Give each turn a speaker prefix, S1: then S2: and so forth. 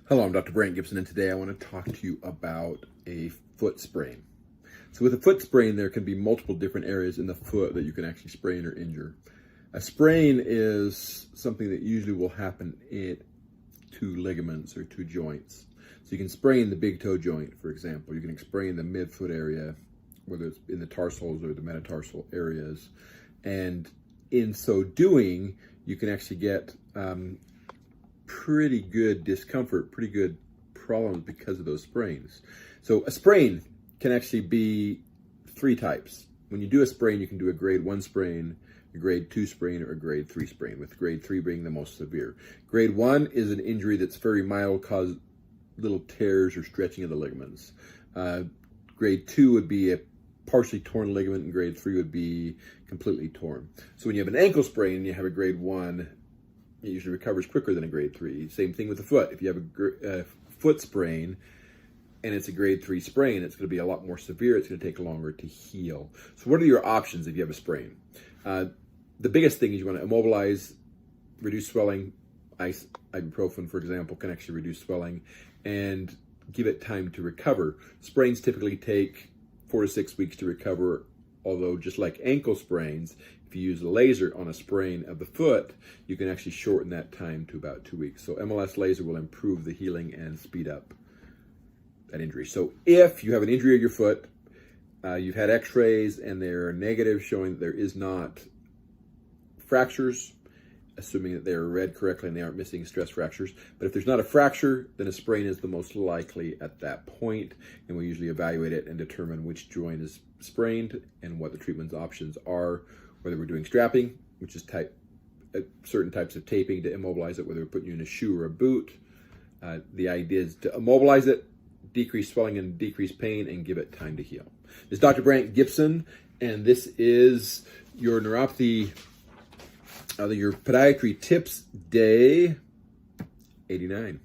S1: Hello, I'm Dr. Brandt Gibson, and today I want to talk to you about a foot sprain. So with a foot sprain, there can be multiple different areas in the foot that you can actually sprain or injure. A sprain is something that usually will happen in two ligaments or two joints. So you can sprain the big toe joint, for example. You can sprain the midfoot area, whether it's in the tarsals or the metatarsal areas. And in so doing, you can actually get pretty good discomfort, pretty good problems because of those sprains. So a sprain can actually be three types. When you do a sprain, you can do a grade 1 sprain, a grade 2 sprain, or a grade 3 sprain, with grade 3 being the most severe. Grade 1 is an injury that's very mild, cause little tears or stretching of the ligaments. Grade 2 would be a partially torn ligament, and grade 3 would be completely torn. So when you have an ankle sprain and you have a grade 1, it usually recovers quicker than a grade 3. Same thing with the foot. If you have a foot sprain and it's a grade 3 sprain, it's going to be a lot more severe. It's going to take longer to heal. So what are your options if you have a sprain? The biggest thing is you want to immobilize, reduce swelling. Ibuprofen, for example, can actually reduce swelling and give it time to recover. Sprains typically take 4 to 6 weeks to recover, although just like ankle sprains, if you use a laser on a sprain of the foot, you can actually shorten that time to about 2 weeks. So MLS laser will improve the healing and speed up that injury. So if you have an injury of your foot, you've had x-rays and they're negative showing that there is not fractures, assuming that they are read correctly and they aren't missing stress fractures. But if there's not a fracture, then a sprain is the most likely at that point, and we usually evaluate it and determine which joint is sprained and what the treatment options are, whether we're doing strapping, which is certain types of taping to immobilize it, whether we're putting you in a shoe or a boot. The idea is to immobilize it, decrease swelling and decrease pain, and give it time to heal. This is Dr. Brandt Gibson, and this is your neuropathy, your Podiatry Tips Day 89.